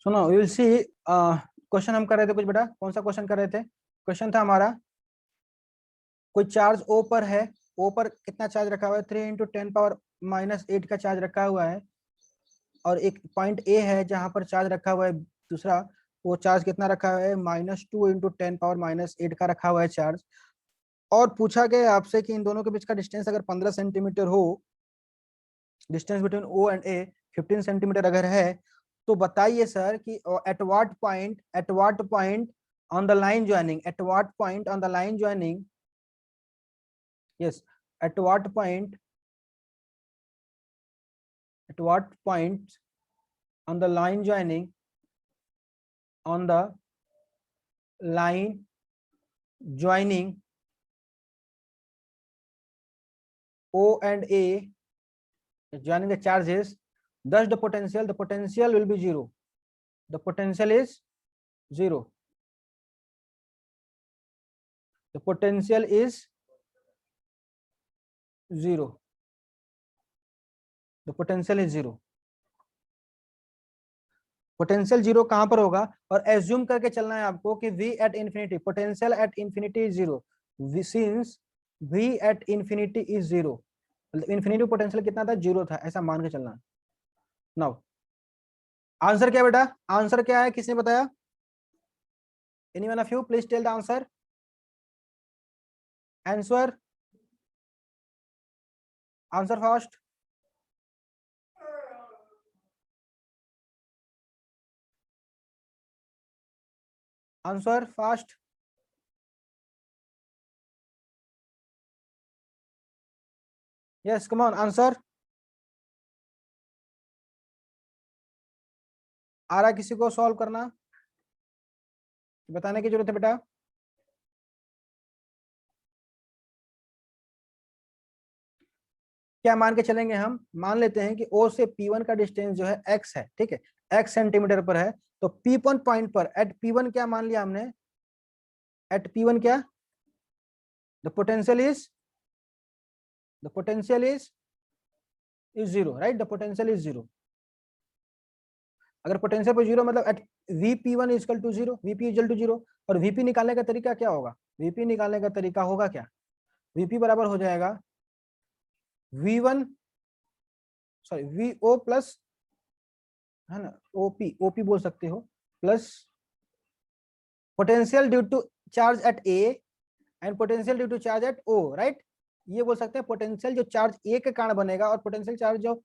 सुनो, will see. Question हम कर रहे थे कुछ बेटा, कौन सा क्वेश्चन कर रहे थे? क्वेश्चन था हमारा, कोई चार्ज ओ पर है। ओ पर कितना चार्ज रखा हुआ है? 3 × 10⁻⁸ का चार्ज रखा हुआ है। और एक पॉइंट ए है जहां पर चार्ज रखा हुआ है दूसरा। वो चार्ज कितना रखा हुआ है? -2 × 10⁻⁸ का रखा हुआ है चार्ज। और पूछा गया है आपसे कि इन दोनों के बीच का डिस्टेंस अगर 15 सेंटीमीटर हो, distance between O and A 15 centimetre अगर है, तो बताइए सर कि at what point on the line joining, at what point on the line joining, yes, at what point, at what point on the line joining, on the line joining O and A, joining the charges, thus the potential will be zero. The potential is zero. The potential is zero. The potential is zero. Potential zero कहां पर होगा? और assume करके चलना है आपको कि v at infinity, potential at infinity is zero, since v at infinity is zero, मतलब इंफिनिटी पोटेंशियल कितना था? जीरो था, ऐसा मान के चलना। नाउ आंसर क्या बेटा? आंसर क्या है, किसने बताया? Any one of you please tell the answer. Answer, answer fast. Answer fast. Yes, come on, answer. आ रहा किसी को सॉल्व करना? बताने की जरूरत है बेटा। क्या मान के चलेंगे हम? मान लेते हैं कि O से P1 का डिस्टेंस जो है x है, ठीक है, x सेंटीमीटर पर है। तो P1 पॉइंट पर, एट P1 क्या मान लिया हमने? एट P1 क्या? The potential is, the potential is zero, right? The potential is zero. अगर पोटेंशियल पर जीरो मतलब at Vp1 equal to zero, Vp equal to zero. और Vp निकालने का तरीका क्या होगा? Vp निकालने का तरीका होगा क्या? Vp बराबर हो जाएगा V1, सॉरी VO प्लस, है ना, OP बोल सकते हो, plus potential due to charge at A and potential due to charge at O, right? ये बोल सकते हैं पोटेंशियल जो चार्ज ए के कारण बनेगा और पोटेंशियल चार्ज जो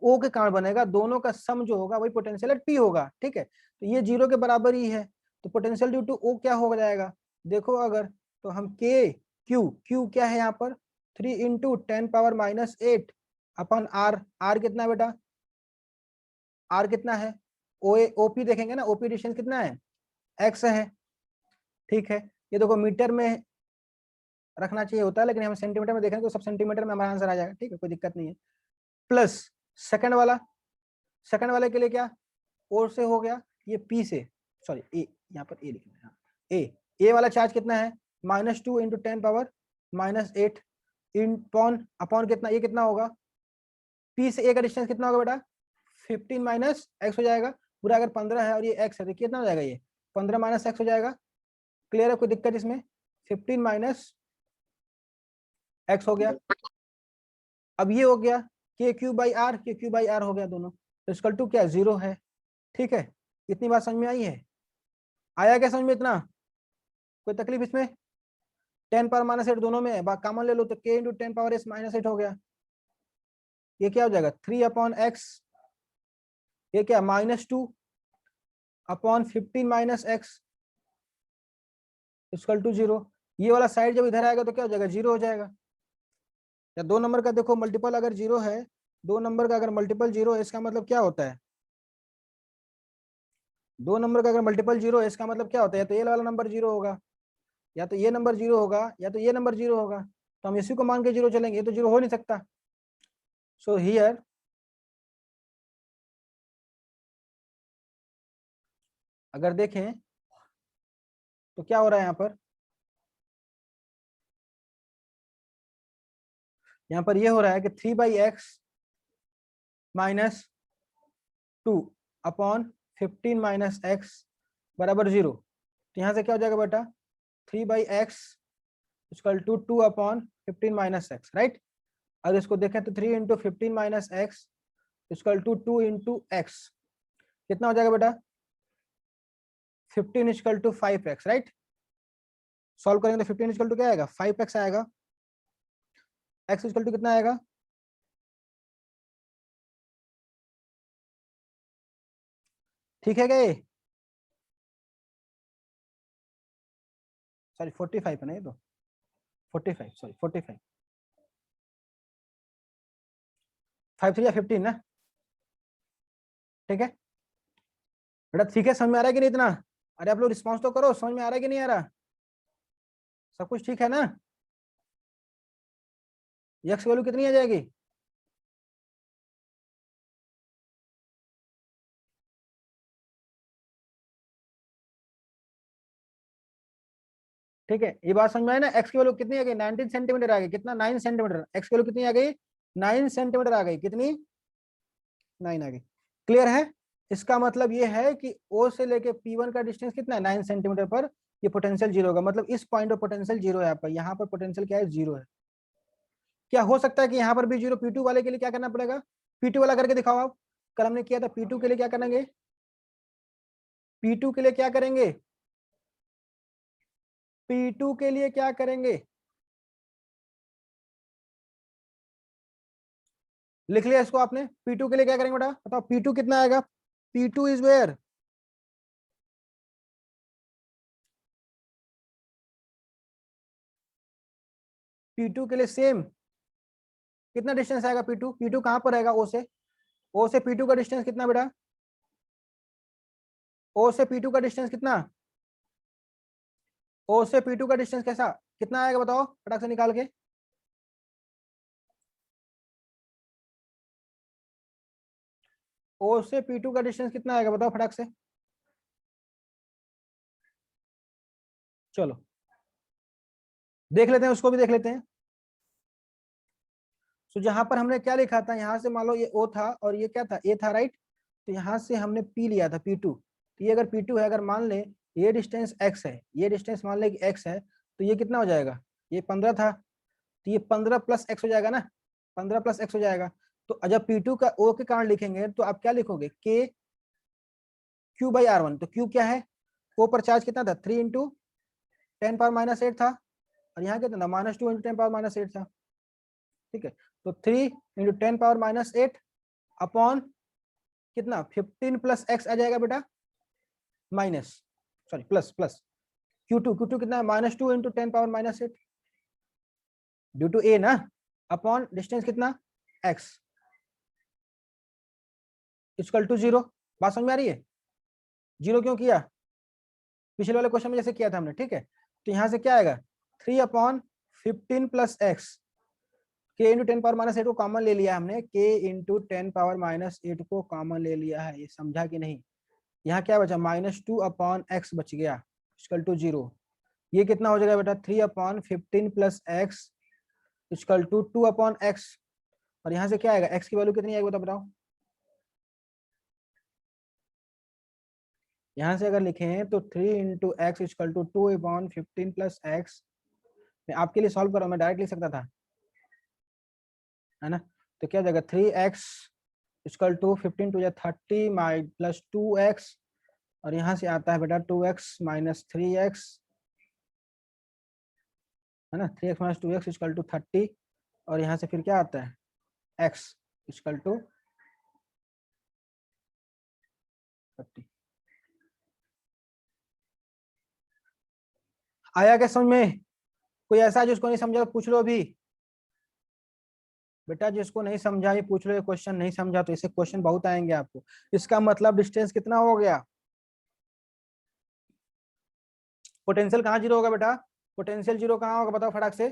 ओ के कारण बनेगा, दोनों का सम जो होगा वही पोटेंशियल एट पी होगा, ठीक है? तो ये जीरो के बराबर ही है। तो पोटेंशियल ड्यू टू ओ क्या हो जाएगा? देखो अगर, तो हम के क्यू क्या है यहाँ पर? 3 × 10⁻⁸ अपन आर। आर कितना है बेटा? आर कितना है? ओपी देखेंगे ना, ओपी डिस्टेंस कितना है? एक्स है, ठीक है। ये देखो मीटर में रखना चाहिए होता है, लेकिन हम सेंटीमीटर में देखेंगे तो सब सेंटीमीटर में हमारा आंसर आ जाएगा, ठीक है, कोई दिक्कत नहीं है। प्लस सेकंड वाला, सेकंड वाले के लिए क्या? ओ से हो गया, ये पी से, सॉरी ए, यहाँ पर ए लिखना है। ए वाला चार्ज कितना है? -2 × 10⁻⁸ इन पॉन अपॉन कितना, ये कितना होगा? पी से ए का डिस्टेंस कितना होगा बेटा? 15 - x हो जाएगा। पूरा अगर 15 है और ये x है तो कितना हो जाएगा? ये 15 - x हो जाएगा। क्लियर है? कोई दिक्कत इसमें? 15 - x हो गया। अब ये हो गया KQ/R, KQ/R हो गया दोनों, तो इसकल टू क्या? जीरो है, ठीक है। इतनी बात समझ में आई है? आया क्या समझ में इतना? कोई तकलीफ इसमें? 10⁻⁸ दोनों में है, कॉमन ले लो तो k × 10⁻⁸ हो गया। ये क्या हो जाएगा? 3/x, ये क्या? -2/15 - x इक्वल टू जीरो। ये वाला साइड जब इधर आएगा तो क्या हो जाएगा? जीरो हो जाएगा। या दो नंबर का देखो मल्टीपल अगर जीरो है, दो नंबर का अगर मल्टीपल जीरो है, इसका मतलब क्या होता है? दो नंबर का अगर मल्टीपल जीरो है, इसका मतलब क्या होता है? या तो ये वाला नंबर जीरो होगा, या तो ये नंबर जीरो होगा, या तो ये नंबर जीरो होगा। तो हम इसी को मान के जीरो चलेंगे, ये तो जीरो हो नहीं सकता। सो हियर अगर देखें तो क्या हो रहा है यहाँ पर? यहाँ पर ये हो रहा है कि 3/x - 2/15 15 माइनस एक्स बराबर 0। तो यहाँ से क्या हो जाएगा बेटा 3/x equal to 2/15 minus x, right. अगर इसको देखें तो 3 into 15 minus x equal to 2 into x, कितना हो जाएगा बेटा 15 equal to 5x, right. Solve करेंगे तो 15 इक्वल टू क्या आएगा 5x आएगा, x इक्वल टू कितना आएगा ठीक है क्या ये, सॉरी 45 है ना ये तो 45, सॉरी 45, 5 3 या 15 ना, ठीक है बेटा। ठीक है, समझ में आ रहा है कि नहीं इतना, अरे आप लोग रिस्पॉन्स तो करो, समझ में आ रहा है कि नहीं आ रहा, सब कुछ ठीक है ना। एक्स वैल्यू कितनी आ जाएगी ठीक है, ये बात समझ में आई ना। एक्स की वैल्यू कितनी आ गई 19 सेंटीमीटर आ गई, कितना 9 सेंटीमीटर, एक्स की वैल्यू कितनी आ गई 9 सेंटीमीटर आ गई, कितनी 9 आ गई। क्लियर है, इसका मतलब ये है कि ओ से लेके P1 का डिस्टेंस कितना है 9 सेंटीमीटर पर, ये पोटेंशियल जीरो होगा, मतलब इस पॉइंट पर पोटेंशियल जीरो है आपका, यहाँ पर पोटेंशियल क्या है जीरो है। क्या हो सकता है कि यहाँ पर भी जीरो, P2 वाले के लिए क्या करना पड़ेगा, P2 वाला करके दिखाओ आप, कल हमने किया था। P2 के लिए क्या करेंगे, P2 के लिए क्या करेंगे, P2 के लिए क्या करेंगे, लिख लिया इसको आपने। P2 के लिए क्या करेंगे बेटा बताओ, P2 कितना आएगा, P2 इज वेयर, P2 के लिए सेम कितना डिस्टेंस आएगा, P2 कहां पर रहेगा, ओ से P2 का डिस्टेंस कितना बेटा, ओ से P2 का डिस्टेंस कितना, ओ से P2 का डिस्टेंस कैसा कितना आएगा बताओ फटाक से निकाल के, ओ से P2 का डिस्टेंस कितना आएगा बताओ फटाक से, चलो देख लेते हैं, उसको भी देख लेते हैं। तो जहां पर हमने क्या लिखा था, यहाँ से मान लो ये O था और ये क्या था A था, राइट। तो यहाँ से हमने P लिया था P2, तो ये अगर P2 है, अगर मान ले ये डिस्टेंस x है, ये डिस्टेंस मान ले कि x है, तो ये कितना हो जाएगा, ये 15 था, तो ये 15 प्लस x हो जाएगा ना, 15 प्लस x हो जाएगा। तो जब P2 का O के कारण लिखेंगे तो आप क्या लिखोगे K Q/R1, तो Q क्या है, O पर चार्ज कितना था 3 इंटू 10⁻⁸ था, और यहाँ कितना था -2 इंटू 10⁻⁸ था, ठीक है। तो 3 इंटू 10⁻⁸ अपॉन कितना 15 प्लस x आ जाएगा बेटा, minus sorry plus plus Q2 कितना है -2 इंटू 10⁻⁸ ड्यू टू A ना, अपॉन डिस्टेंस कितना x इक्वल टू 0। बात समझ में आ रही है, 0 क्यों किया, पिछले वाले क्वेश्चन में जैसे किया था हमने, ठीक है। तो यहाँ से क्या आएगा 3/15 प्लस एक्स, k इंटू 10⁻⁸ को कॉमन ले लिया हमने, k इंटू 10⁻⁸ को कॉमन ले लिया है, ये समझा कि नहीं। यहाँ क्या बचा -2/x बच गया इक्वल टू 0। ये कितना हो जाएगा बेटा 3/15 plus x equal to 2/x, और यहाँ से क्या आएगा x की वैल्यू कितनी आएगी बताओ। यहाँ से अगर लिखें तो 3 into x equal to 2/15 plus x, मैं आपके लिए सॉल्व कर रहा हूँ, मैं डायरेक्ट लिख सकता था, है ना। तो क्या हो जाएगा 3x इक्वल टू 15 टू 30 माई प्लस 2x, और यहाँ से आता है बेटा 2x माइनस 3x, है ना, 3x minus 2x equal to 30, और यहाँ से फिर क्या आता है x इक्वल टू 30। आया क्या समझ में, कोई ऐसा है जिसको नहीं समझा तो पूछ लो अभी, बेटा जिसको नहीं समझा ये पूछ लो, ये क्वेश्चन नहीं समझा तो ऐसे क्वेश्चन बहुत आएंगे आपको। इसका मतलब डिस्टेंस कितना हो गया, पोटेंशियल कहाँ जीरो होगा बेटा, पोटेंशियल जीरो कहाँ होगा बताओ फटाक से,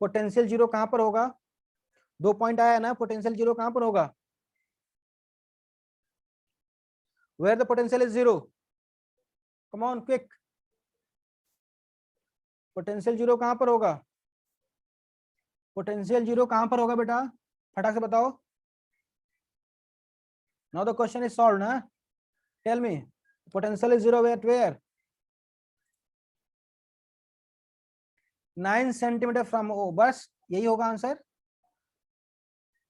पोटेंशियल जीरो कहाँ पर होगा, 2 पॉइंट आया ना, पोटेंशियल जीरो कहाँ पर होगा, where the potential is zero, come on quick, potential zero कहाँ पर होगा, पोटेंशियल जीरो कहाँ पर होगा बेटा फटाक से बताओ। Now the question is solve ना, tell me, potential is zero at where? 9 centimetre from O, बस यही होगा answer.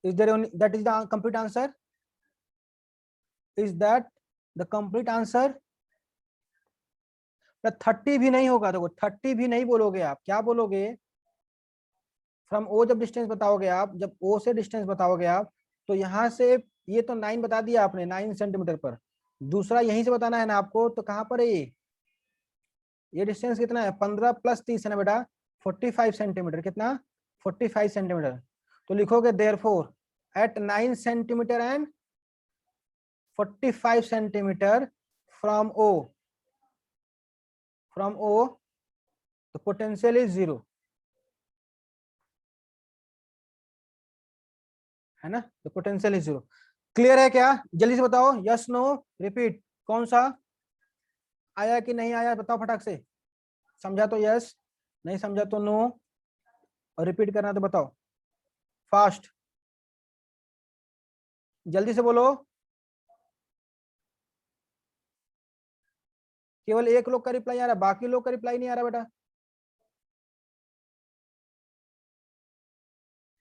Is there that is the complete answer? Is that the complete answer? 30 भी नहीं होगा, देखो 30 भी नहीं बोलोगे आप, क्या बोलोगे? फ्रॉम ओ जब डिस्टेंस बताओगे आप, जब ओ से डिस्टेंस बताओगे आप, तो यहाँ से ये तो 9 बता दिया आपने, 9 सेंटीमीटर पर। दूसरा यहीं से बताना है ना आपको, तो कहाँ पर है ये डिस्टेंस कितना है? 15 प्लस 30 है ना बेटा, 45 सेंटीमीटर। कितना? 45 सेंटीमीटर। तो लिखोगे therefore at 9 centimetre and 45 centimetre from O, तो पोटेंशियल इज जीरो, है ना? तो पोटेंशियल इज जीरो। क्लियर है क्या? जल्दी से बताओ, यस नो रिपीट। कौन सा आया कि नहीं आया बताओ फटाक से। समझा तो यस, नहीं समझा तो नो, और रिपीट करना तो बताओ फास्ट, जल्दी से बोलो। केवल एक लोग का रिप्लाई आ रहा है, बाकी लोग का रिप्लाई नहीं आ रहा बेटा।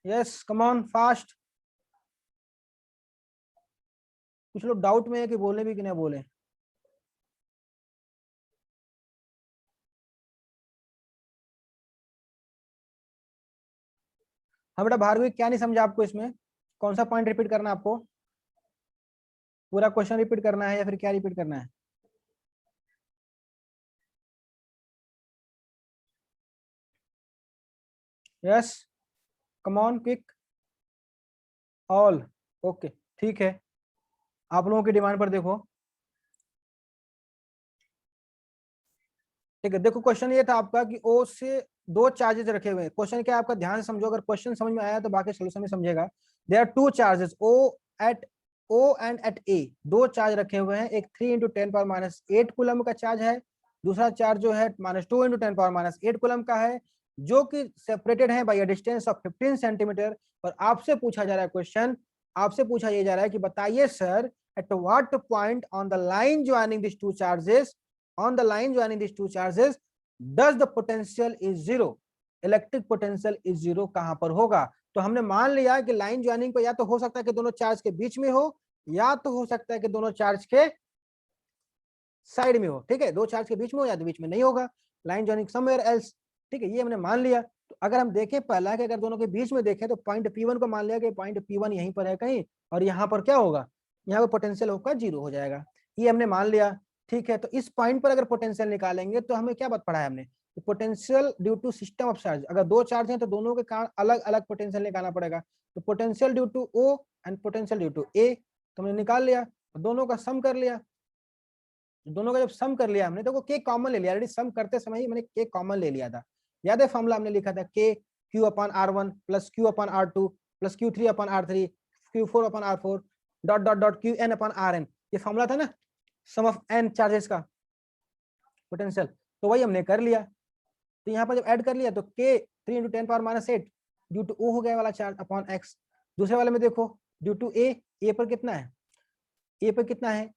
Yes come on fast. कुछ लोग डाउट में है कि बोले भी कि नहीं बोले। हाँ बेटा भार्गवी, क्या नहीं समझा आपको इसमें? कौन सा पॉइंट रिपीट करना है आपको? पूरा क्वेश्चन रिपीट करना है या फिर क्या रिपीट करना है? Yes come on quick all. Okay ठीक है, आप लोगों की डिमांड पर देखो। ठीक है, देखो क्वेश्चन ये था आपका कि ओ से दो चार्जेस रखे हुए हैं। क्वेश्चन क्या है आपका, ध्यान से समझो, अगर क्वेश्चन समझ में आया तो बाकी सोल्यूशन भी समझेगा। There are two charges O and at A, दो चार्ज रखे हुए हैं। एक 3 × 10⁻8 कूलम का चार्ज है, दूसरा चार्ज जो है -2 × 10⁻8 कूलम का है, जो कि सेपरेटेड है by a distance of 15 centimetre. और आपसे पूछा जा रहा है क्वेश्चन, आपसे पूछा ये जा रहा है कि बताइए sir eight what point on the line joining this two charges, on the line joining these two charges does the potential is zero, electric potential is zero कहां पर होगा? तो हमने मान लिया कि लाइन ज्वाइनिंग पर या तो हो सकता है कि दोनों चार्ज के बीच में हो, या तो हो सकता है कि दोनों चार्ज के साइड में हो। ठीक है, दो चार्ज के बीच में हो या तो बीच में नहीं होगा, लाइन ज्वाइनिंग समवेयर एल्स। ठीक है, ये हमने मान लिया। तो अगर हम देखें पहला कि अगर दोनों के बीच में देखें तो पॉइंट P1 को मान लिया कि पॉइंट P1 यहीं पर है कहीं, और यहाँ पर क्या होगा, यहाँ पर पोटेंशियल होगा जीरो हो जाएगा, ये हमने मान लिया। ठीक है, तो इस पॉइंट पर अगर पोटेंशियल निकालेंगे तो हमें क्या बात पढ़ा है हमने, potential due to system of charge. अगर दो चार्ज हैं तो दोनों के कारण अलग अलग पोटेंशियल निकालना पड़ेगा। तो potential due to O and potential due to A, तो हमने निकाल लिया, दोनों का सम कर लिया। दोनों का जब सम कर लिया हमने, देखो के कॉमन ले लिया, ऑलरेडी सम करते समय ही मैंने के कॉमन ले लिया था। याद है फॉर्मूला हमने लिखा था, के Q/R1 plus Q/R2 plus Q3/R3 Q4/R4 dot dot dot Qn/Rn, ये फॉर्मूला था ना, सम ऑफ n चार्जेस का पोटेंशियल। तो वही हमने कर लिया। तो यहाँ पर जब ऐड कर लिया तो के 3 × 10⁻8 ड्यू टू ओ हो गया वाला चार्ज अपॉन एक्स। दूसरे वाले में देखो ड्यू टू ए पर कितना है, ए पर कितना है,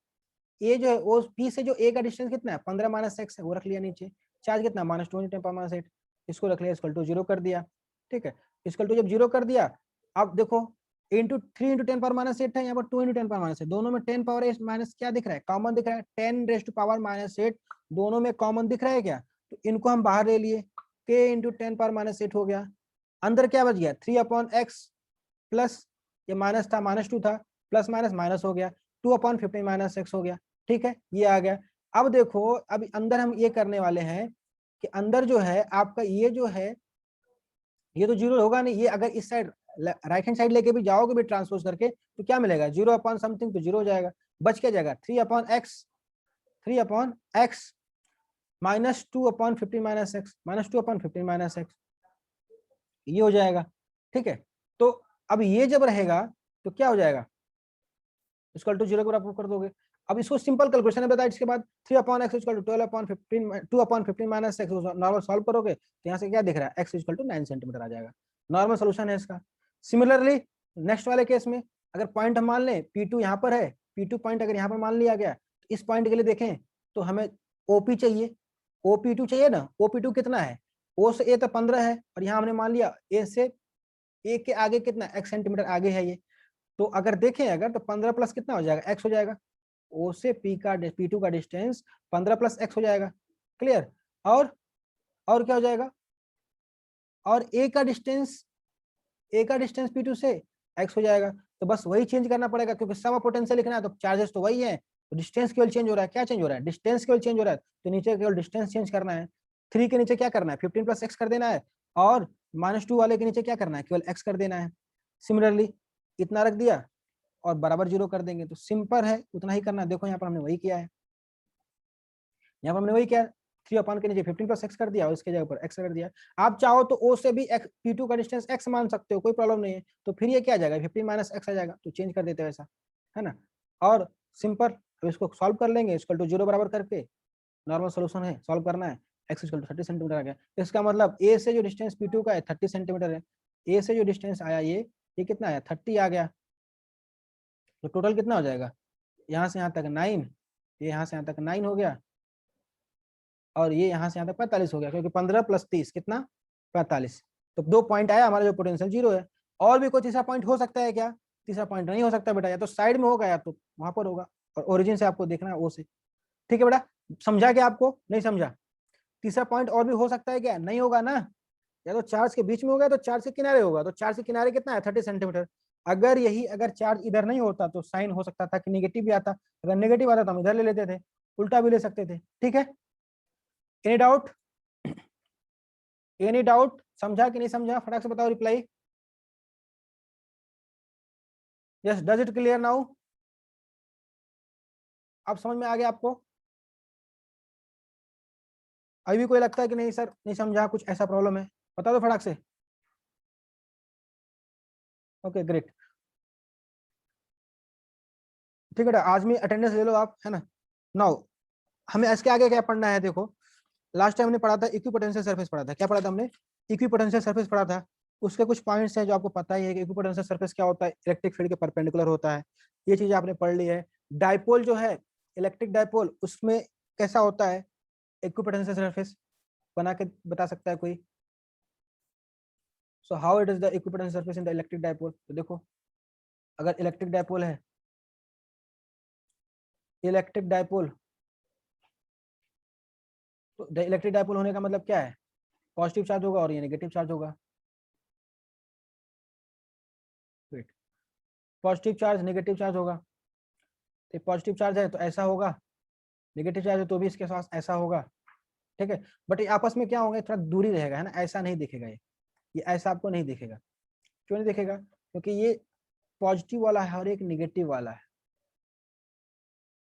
ए जो है वो पी से जो ए का डिस्टेंस कितना है 15 - x है, वो रख लिया नीचे। चार्ज कितना -2 × 10⁻8, इसको रख लिया, इक्वल टू 0 कर दिया। ठीक है, इक्वल टू जब 0 कर दिया, अब देखो इंटू 3 × 10⁻8 है, यहाँ पर 2 × 10⁻8, दोनों में 10 पावर माइनस क्या दिख रहा है, कॉमन दिख रहा है, 10⁻⁻8 दोनों में कॉमन दिख रहा है क्या? तो इनको हम बाहर ले लिए, k × 10⁻8 हो गया। अंदर क्या बच गया 3/x प्लस, ये माइनस था -2 था, प्लस माइनस माइनस हो गया, 2/15 - x हो गया। ठीक है, ये आ गया। अब देखो अब अंदर हम ये करने वाले हैं कि अंदर जो है आपका ये जो है ये तो जीरो होगा नहीं, ये अगर इस साइड राइट हैंड साइड लेके भी जाओगे भी ट्रांसपोज करके तो क्या मिलेगा 0/समथिंग, तो जीरो हो जाएगा। बच क्या जाएगा 3/x -2/15 - x -2/15 - x, ये हो जाएगा। ठीक है, तो अब ये जब रहेगा तो क्या हो जाएगा, इक्वल टू 0 के बराबर कर दोगे। अब इसको सिंपल कैलकुलेशन है बताया, इसके बाद 3/x equal to 2/15 - x normal solve करोगे तो यहाँ से क्या दिख रहा है, x इक्वल टू 9 सेंटीमीटर आ जाएगा। नॉर्मल सोल्यूशन है इसका। सिमिलरली नेक्स्ट वाले केस में अगर पॉइंट हम मान लें P2 यहाँ पर है, P2 पॉइंट अगर यहाँ पर मान लिया गया, तो इस पॉइंट के लिए देखें तो हमें ओपी चाहिए, OP2 चाहिए ना। OP2 कितना है, ओ से ए तो 15 है, और यहाँ हमने मान लिया ए से ए के आगे कितना x सेंटीमीटर आगे है ये। तो अगर देखें अगर तो 15 प्लस कितना हो जाएगा, x हो जाएगा। ओ से P2 का डिस्टेंस 15 प्लस x हो जाएगा। क्लियर। और क्या हो जाएगा, और ए का डिस्टेंस P2 से x हो जाएगा। तो बस वही चेंज करना पड़ेगा, क्योंकि सम ऑफ पोटेंशियल लिखना है तो चार्जेस तो वही है, तो डिस्टेंस केवल चेंज हो रहा है। क्या चेंज हो रहा है, डिस्टेंस केवल चेंज हो रहा है, तो नीचे केवल डिस्टेंस चेंज करना है। 3 के नीचे क्या करना है, 15 प्लस x कर देना है, और -2 वाले के नीचे क्या करना है, केवल x कर देना है। सिमिलरली इतना रख दिया और बराबर 0 कर देंगे, तो सिंपल है, उतना ही करना है। देखो यहाँ पर हमने वही किया है, यहाँ पर हमने वही किया, 3 के नीचे 15 प्लस x कर दिया और इसके जगह पर x कर दिया। आप चाहो तो o से भी P2 का डिस्टेंस x मान सकते हो, कोई प्रॉब्लम नहीं है। तो फिर ये क्या आ जाएगा, 15 माइनस x आ जाएगा, तो चेंज कर देते हो ऐसा, है ना। और सिंपल, अब इसको सॉल्व कर लेंगे, इक्वल टू 0 बराबर करके, नॉर्मल सोल्यूशन है, सॉल्व करना है। x इक्वल टू 30 सेंटीमीटर आ गया। इसका मतलब a से जो डिस्टेंस P2 का है 30 सेंटीमीटर है, a से जो डिस्टेंस आया ये कितना आया, 30 आ गया। तो टोटल कितना हो जाएगा, यहाँ से यहाँ तक 9, ये यहाँ से यहाँ तक 9 हो गया, और ये यहाँ से यहाँ तक 45 हो गया, क्योंकि 15 प्लस 30 कितना, 45। तो 2 पॉइंट आया हमारा, जो पोटेंशियल 0 है। और भी कोई तीसरा पॉइंट हो सकता है क्या, तीसरा पॉइंट नहीं हो सकता बेटा, या तो साइड में होगा या तो वहां पर होगा, और ओरिजिन से आपको देखना है ओ से। ठीक है बेटा, समझा क्या आपको, नहीं समझा। तीसरा पॉइंट और भी हो सकता है क्या, नहीं होगा ना, या तो चार्ज के बीच में होगा, तो चार्ज के किनारे होगा, तो चार्ज के किनारे कितना है, 30 सेंटीमीटर। अगर चार्ज इधर नहीं होता तो साइन हो सकता था कि नेगेटिव भी आता, अगर नेगेटिव आता तो हम इधर ले लेते थे, उल्टा भी ले सकते थे। ठीक है, एनी डाउट, एनी डाउट, समझा कि नहीं समझा, फटाक से बताओ reply. Yes, does it clear now, अब समझ में आ गया आपको। अभी भी कोई लगता है कि नहीं सर नहीं समझा, कुछ ऐसा प्रॉब्लम है, बता दो फटाक से। ओके ग्रेट, ठीक है, आज में अटेंडेंस ले लो आप, है ना। नाउ हमें इसके आगे क्या पढ़ना है, देखो लास्ट टाइम हमने पढ़ा था इक्विपोटेंशियल सरफेस पढ़ा था, क्या पढ़ा था हमने, इक्विपोटेंशियल सरफेस पढ़ा था। उसके कुछ पॉइंट्स हैं जो आपको पता ही है कि इक्विपोटेंशियल सरफेस क्या होता है, इलेक्ट्रिक फील्ड के परपेंडिकुलर होता है, ये चीज आपने पढ़ ली है। डाइपोल जो है, इलेक्ट्रिक डाइपोल, उसमें कैसा होता है इक्विपोटेंशियल सरफेस, बना के बता सकता है कोई। So how it is the equipotential surface in the electric dipole, तो देखो अगर इलेक्ट्रिक डाइपोल है, इलेक्ट्रिक डाइपोल, तो इलेक्ट्रिक डाइपोल होने का मतलब क्या है, पॉजिटिव चार्ज होगा और ये नेगेटिव चार्ज होगा। Wait, positive charge negative charge होगा, तो पॉजिटिव चार्ज है तो ऐसा होगा, नेगेटिव चार्ज है तो भी इसके साथ ऐसा होगा। ठीक है, बट ये आपस में क्या होंगे, थोड़ा दूरी रहेगा, है ना, ऐसा नहीं दिखेगा ये ऐसा आपको नहीं दिखेगा। क्यों नहीं दिखेगा, क्योंकि ये पॉजिटिव वाला है और एक निगेटिव वाला है,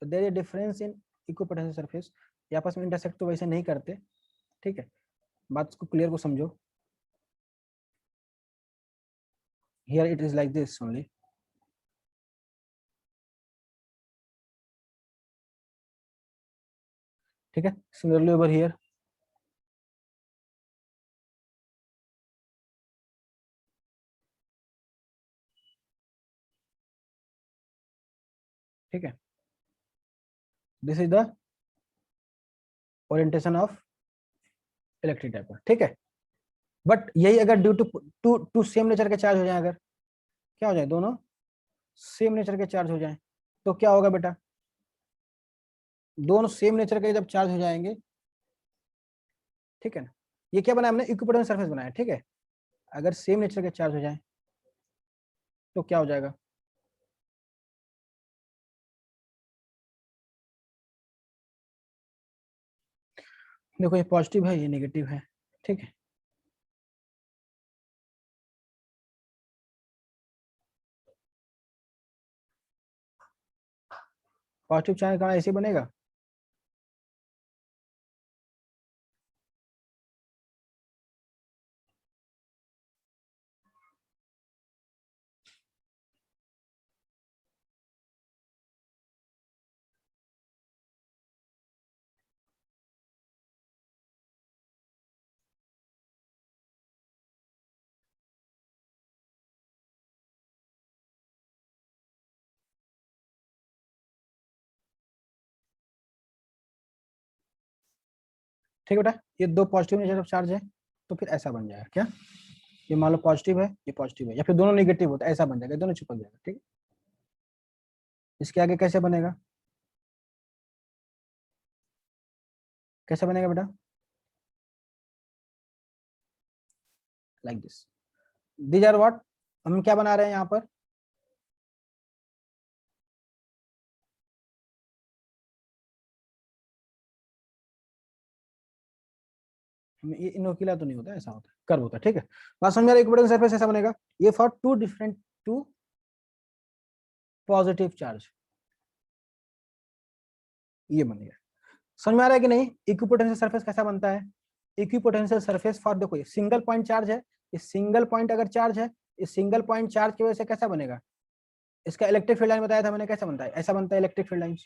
तो there is difference in equipotential surface, ये आपस में इंटरसेक्ट तो वैसे नहीं करते। ठीक है, बात को क्लियर को समझो, here it is like this only. ठीक है, सिमिलरली ओवर हियर, ठीक है, this is the orientation of electric dipole. ठीक है, बट यही अगर due to two two same nature के चार्ज हो जाए, अगर क्या हो जाए, दोनों सेम नेचर के चार्ज हो जाए, तो क्या होगा बेटा, दोनों सेम नेचर के जब चार्ज हो जाएंगे, ठीक है ना, ये क्या बनाया हमने, इक्विपोटेंशियल सरफेस बनाया। ठीक है, अगर सेम नेचर के चार्ज हो जाए तो क्या हो जाएगा, देखो ये पॉजिटिव है ये नेगेटिव है। ठीक है, पॉजिटिव चार्ज का ऐसे बनेगा, ठीक है बेटा, ये दो पॉजिटिव नेचर ऑफ चार्ज है, तो फिर ऐसा बन जाएगा क्या, ये मान लो पॉजिटिव है, ये पॉजिटिव है, या फिर दोनों नेगेटिव होता है, ऐसा बन जाएगा, दोनों चिपक जाएगा। ठीक है, इसके आगे कैसे बनेगा, कैसे बनेगा बेटा, like this, these are what, हम क्या बना रहे हैं यहाँ पर, ये इनोक्यूला तो नहीं होता, ऐसा होता है, कर्व होता है। ठीक है, बात समझ में आ रही है, इक्विपोटेंशियल सरफेस ऐसा बनेगा, ये for two different two positive charge, ये बनेगा। समझ में आ रहा है कि नहीं, इक्विपोटेंशियल सरफेस कैसा बनता है, इक्विपोटेंशियल सरफेस फॉर, देखो ये सिंगल पॉइंट चार्ज है, ये सिंगल पॉइंट अगर चार्ज है, इस सिंगल पॉइंट चार्ज की वजह से कैसा बनेगा, इसका इलेक्ट्रिक फील्ड लाइन बताया था मैंने, कैसा बनता है, ऐसा बनता है electric field line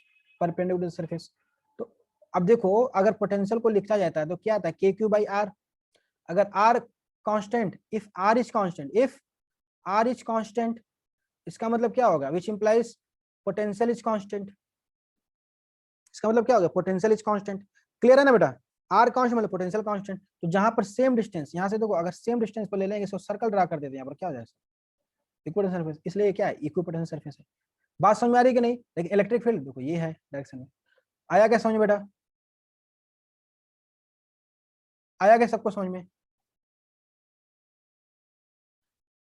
perpendicular surface. तो अब देखो, अगर पोटेंशियल को लिखा जाता है तो क्या आता है, के क्यू बाई आर, अगर R constant, if R is constant, if R is constant, इसका मतलब क्या होगा, which implies potential is constant, इसका मतलब क्या होगा, पोटेंशियल इज कांस्टेंट। क्लियर है ना बेटा, आर कांस्टेंट मतलब पोटेंशियल कांस्टेंट, तो जहां पर सेम डिस्टेंस, यहां से देखो अगर सेम डिस्टेंस पर ले लेंगे, इसको सर्कल ड्रा कर देते हैं, यहाँ पर क्या हो जाएगा, इक्विपोटेंशियल सरफेस, इसलिए क्या है, इक्विपोटेंशियल सरफेस है। बात समझ में आ रही है कि नहीं, लेकिन इलेक्ट्रिक फील्ड देखो ये है डायरेक्शन में, आया क्या समझ बेटा, आया क्या सबको समझ में,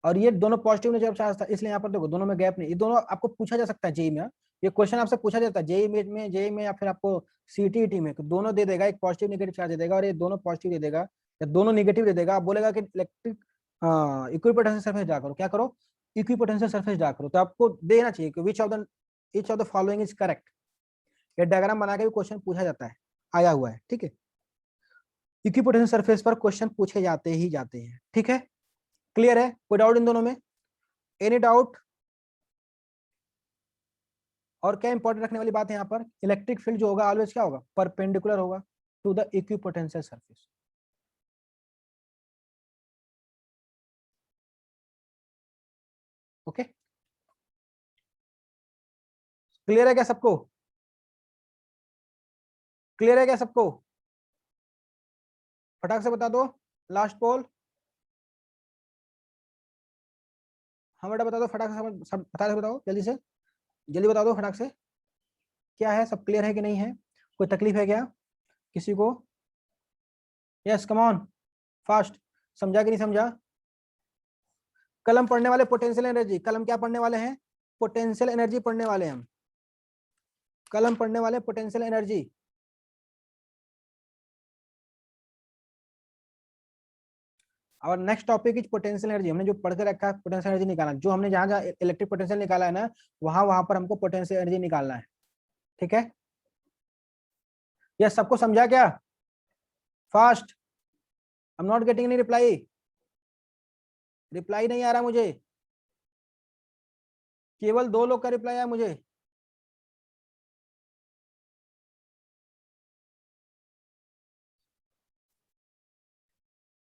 और ये दोनों पॉजिटिव नेचर चार्ज था, इसलिए यहाँ पर देखो दोनों में गैप नहीं, ये दोनों आपको पूछा जा सकता है जेई में, ये क्वेश्चन आपसे पूछा जाता है जेई में या फिर आपको सीटीईटी में, तो दोनों दे देगा, एक पॉजिटिव नेगेटिव चार्ज दे देगा और ये दोनों पॉजिटिव दे देगा या दोनों नेगेटिव दे देगा, आप बोलेगा कि इलेक्ट्रिक इक्विपोटेंशियल सरफेस ड्रा करो, क्या करो, इक्विपोटेंशियल सरफेस ड्रा करो, तो आपको देना चाहिए कि which of the each of the following is correct, ये डायग्राम बना के भी क्वेश्चन पूछा जाता है, आया हुआ है। ठीक है, इक्विपोटेंशियल सरफेस पर क्वेश्चन पूछे जाते ही जाते हैं। ठीक है, क्लियर है, कोई डाउट इन दोनों में, एनी डाउट, और क्या इंपॉर्टेंट रखने वाली बात है यहाँ पर, इलेक्ट्रिक फील्ड जो होगा ऑलवेज क्या होगा, परपेंडिकुलर होगा to the equipotential surface. Okay, clear है क्या सबको, क्लियर है क्या सबको, फटाक से बता दो, लास्ट पोल, हाँ बेटा बता दो फटाक से, सब फटाक से बताओ, जल्दी से, जल्दी बता दो फटाक से, क्या है, सब क्लियर है कि नहीं है, कोई तकलीफ है क्या किसी को, यस कम ऑन फास्ट, समझा कि नहीं समझा, कल हम पढ़ने वाले पोटेंशियल एनर्जी, कल हम क्या पढ़ने वाले हैं, पोटेंशियल एनर्जी पढ़ने वाले हैं हम, कल हम पढ़ने वाले पोटेंशियल एनर्जी। और next topic is potential energy, हमने जो पढ़ के रखा है पोटेंशियल एनर्जी निकालना, जो हमने जहां जहां इलेक्ट्रिक पोटेंशियल निकाला है ना, वहां वहां पर हमको पोटेंशियल एनर्जी निकालना है। ठीक है, यह सबको समझा क्या, fast, I am not getting any reply, reply नहीं आ रहा मुझे, केवल 2 लोग का रिप्लाई आया मुझे,